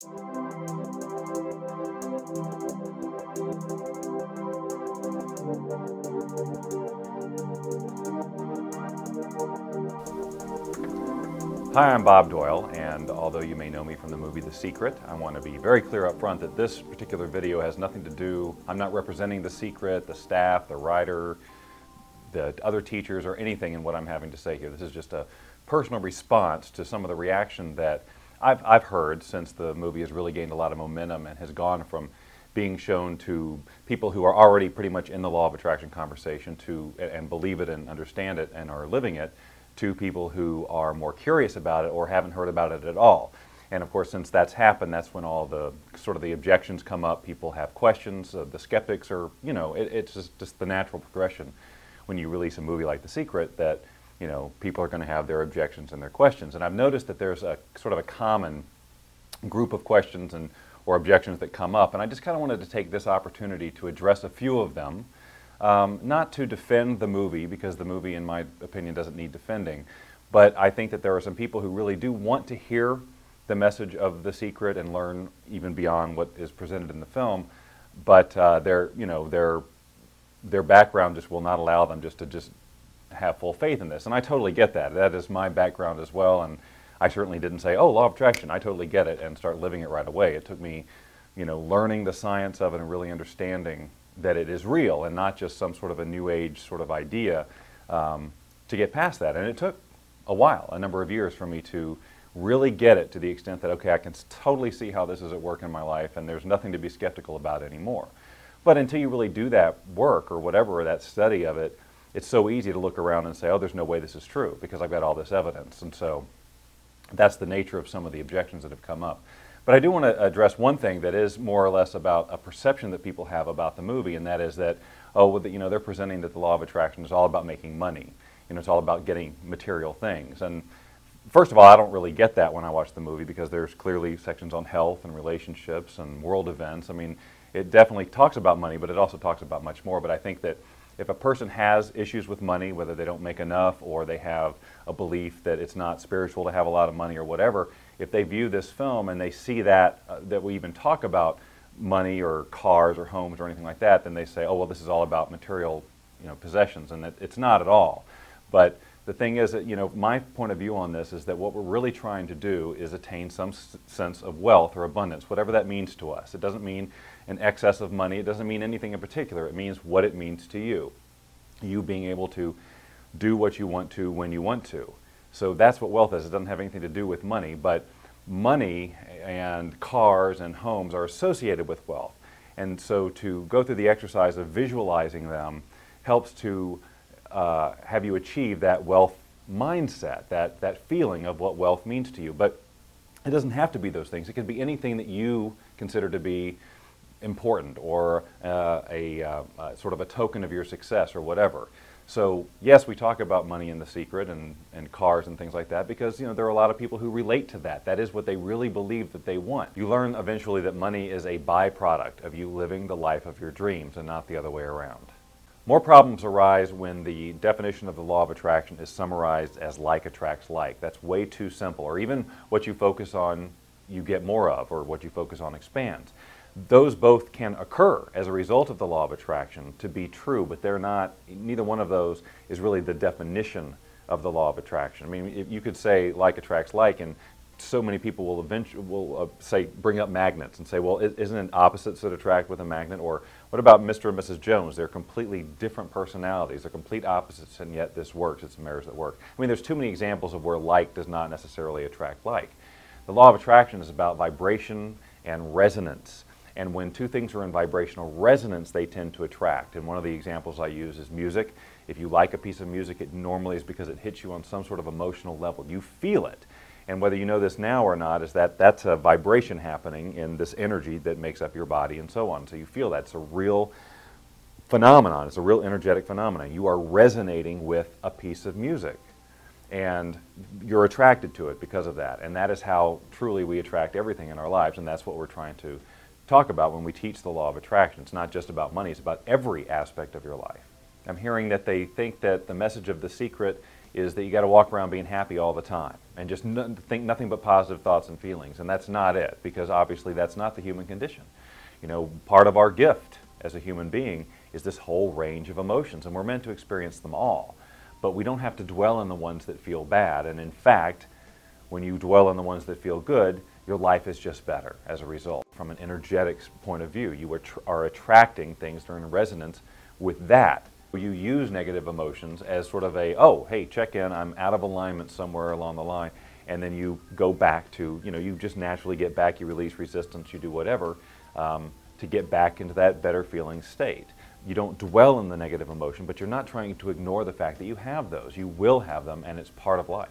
Hi, I'm Bob Doyle, and although you may know me from the movie The Secret, I want to be very clear up front that this particular video has nothing to do, I'm not representing The Secret, the staff, the writer, the other teachers, or anything in what I'm having to say here. This is just a personal response to some of the reaction that I've heard since the movie has really gained a lot of momentum and has gone from being shown to people who are already pretty much in the law of attraction conversation and believe it and understand it and are living it, to people who are more curious about it or haven't heard about it at all. And of course, since that's happened, that's when all the sort of the objections come up. People have questions. The skeptics are, it's just the natural progression when you release a movie like The Secret that, people are going to have their objections and their questions. And I've noticed that there's a sort of a common group of questions or objections that come up. And I just kind of wanted to take this opportunity to address a few of them. Not to defend the movie, because the movie, in my opinion, doesn't need defending, but I think that there are some people who really do want to hear the message of The Secret and learn even beyond what is presented in the film, but their background just will not allow them to have full faith in this. And I totally get that. That is my background as well, and I certainly didn't say, oh, law of attraction, I totally get it, and start living it right away. It took me, learning the science of it and really understanding that it is real and not just some sort of a new age sort of idea to get past that. And it took a while, a number of years, for me to really get it to the extent that, okay, I can totally see how this is at work in my life and there's nothing to be skeptical about anymore. But until you really do that work or whatever, or that study of it, it's so easy to look around and say, oh, there's no way this is true because I've got all this evidence. And so that's the nature of some of the objections that have come up. But I do want to address one thing that is more or less about a perception that people have about the movie, and that is that, they're presenting that the law of attraction is all about making money. It's all about getting material things. And first of all, I don't really get that when I watch the movie, because there's clearly sections on health and relationships and world events. I mean, it definitely talks about money, but it also talks about much more. But I think that if a person has issues with money, whether they don't make enough or they have a belief that it's not spiritual to have a lot of money or whatever, if they view this film and they see that we even talk about money or cars or homes or anything like that, then they say, oh, well, this is all about material possessions, and it's not at all. But the thing is that, my point of view on this is that what we're really trying to do is attain some sense of wealth or abundance, whatever that means to us. It doesn't mean an excess of money. It doesn't mean anything in particular. It means what it means to you. You being able to do what you want to when you want to. So that's what wealth is. It doesn't have anything to do with money, but money and cars and homes are associated with wealth. And so to go through the exercise of visualizing them helps to have you achieve that wealth mindset, that feeling of what wealth means to you. But it doesn't have to be those things. It can be anything that you consider to be important or sort of a token of your success or whatever. So yes, we talk about money in The Secret and cars and things like that because there are a lot of people who relate to that. That is what they really believe that they want. You learn eventually that money is a byproduct of you living the life of your dreams and not the other way around. More problems arise when the definition of the law of attraction is summarized as like attracts like. That's way too simple. Or even what you focus on, you get more of, or what you focus on expands. Those both can occur as a result of the law of attraction to be true, but they're not, neither one of those is really the definition of the law of attraction. I mean, if you could say like attracts like, and so many people will eventually say, bring up magnets and say, well, isn't it opposites that attract with a magnet? Or what about Mr. and Mrs. Jones? They're completely different personalities. They're complete opposites, and yet this works. It's marriage that work. I mean, there's too many examples of where like does not necessarily attract like. The law of attraction is about vibration and resonance. And when two things are in vibrational resonance, they tend to attract. And one of the examples I use is music. If you like a piece of music, it normally is because it hits you on some sort of emotional level. You feel it. And whether you know this now or not, is that's a vibration happening in this energy that makes up your body and so on. So you feel that. It's a real phenomenon. It's a real energetic phenomenon. You are resonating with a piece of music. And you're attracted to it because of that. And that is how truly we attract everything in our lives. And that's what we're trying to talk about when we teach the law of attraction. It's not just about money. It's about every aspect of your life. I'm hearing that they think that the message of The Secret is that you got to walk around being happy all the time and just think nothing but positive thoughts and feelings, and that's not it, because obviously that's not the human condition. You know, part of our gift as a human being is this whole range of emotions, and we're meant to experience them all. But we don't have to dwell on the ones that feel bad, and in fact, when you dwell on the ones that feel good, your life is just better as a result. From an energetics point of view, you are attracting things that are in resonance with that. You use negative emotions as sort of a, oh, hey, check in, I'm out of alignment somewhere along the line, and then you go back to, you know, you just naturally get back, you release resistance, you do whatever to get back into that better feeling state. You don't dwell in the negative emotion, but you're not trying to ignore the fact that you have those. You will have them, and it's part of life.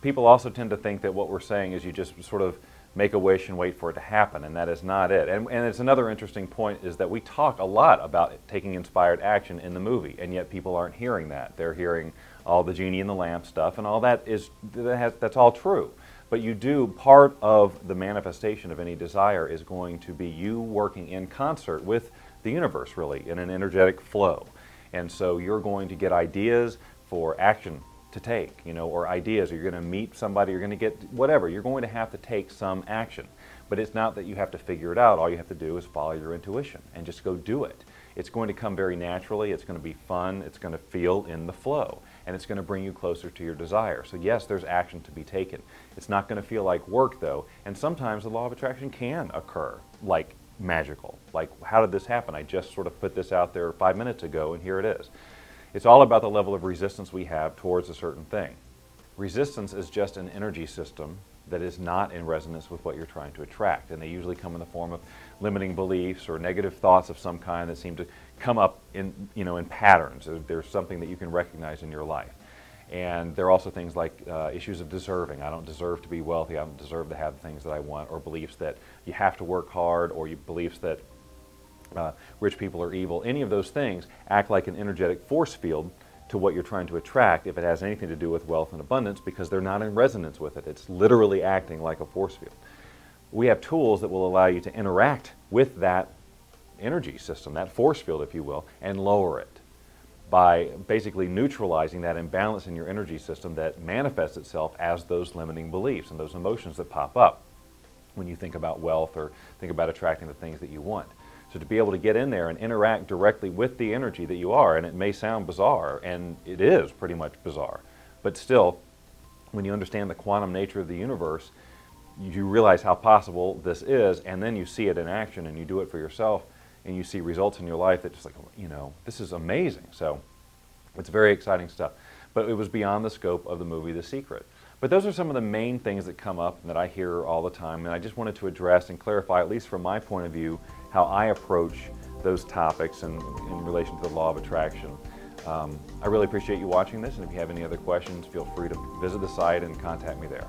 People also tend to think that what we're saying is you just sort of make a wish and wait for it to happen, and that is not it. And it's another interesting point is that we talk a lot about taking inspired action in the movie, and yet people aren't hearing that. They're hearing all the genie in the lamp stuff, and all that's all true. But you do, part of the manifestation of any desire is going to be you working in concert with the universe, really, in an energetic flow. And so you're going to get ideas for action to take, you know, or ideas, or you're going to meet somebody, you're going to get whatever, you're going to have to take some action. But it's not that you have to figure it out. All you have to do is follow your intuition and just go do it. It's going to come very naturally, it's going to be fun, it's going to feel in the flow, and it's going to bring you closer to your desire. So yes, there's action to be taken. It's not going to feel like work though, and sometimes the law of attraction can occur like magical. Like, how did this happen? I just sort of put this out there 5 minutes ago and here it is. It's all about the level of resistance we have towards a certain thing. Resistance is just an energy system that is not in resonance with what you're trying to attract, and they usually come in the form of limiting beliefs or negative thoughts of some kind that seem to come up in, you know, in patterns. There's something that you can recognize in your life. And there are also things like issues of deserving. I don't deserve to be wealthy, I don't deserve to have the things that I want, or beliefs that you have to work hard, or beliefs that rich people are evil. Any of those things act like an energetic force field to what you're trying to attract if it has anything to do with wealth and abundance, because they're not in resonance with it. It's literally acting like a force field. We have tools that will allow you to interact with that energy system, that force field, if you will, and lower it by basically neutralizing that imbalance in your energy system that manifests itself as those limiting beliefs and those emotions that pop up when you think about wealth or think about attracting the things that you want. So to be able to get in there and interact directly with the energy that you are, and it may sound bizarre, and it is pretty much bizarre, but still, when you understand the quantum nature of the universe, you realize how possible this is, and then you see it in action and you do it for yourself, and you see results in your life that just like, you know, this is amazing. So it's very exciting stuff. But it was beyond the scope of the movie The Secret. But those are some of the main things that come up and that I hear all the time, and I just wanted to address and clarify, at least from my point of view, how I approach those topics in relation to the law of attraction. I really appreciate you watching this, and if you have any other questions, feel free to visit the site and contact me there.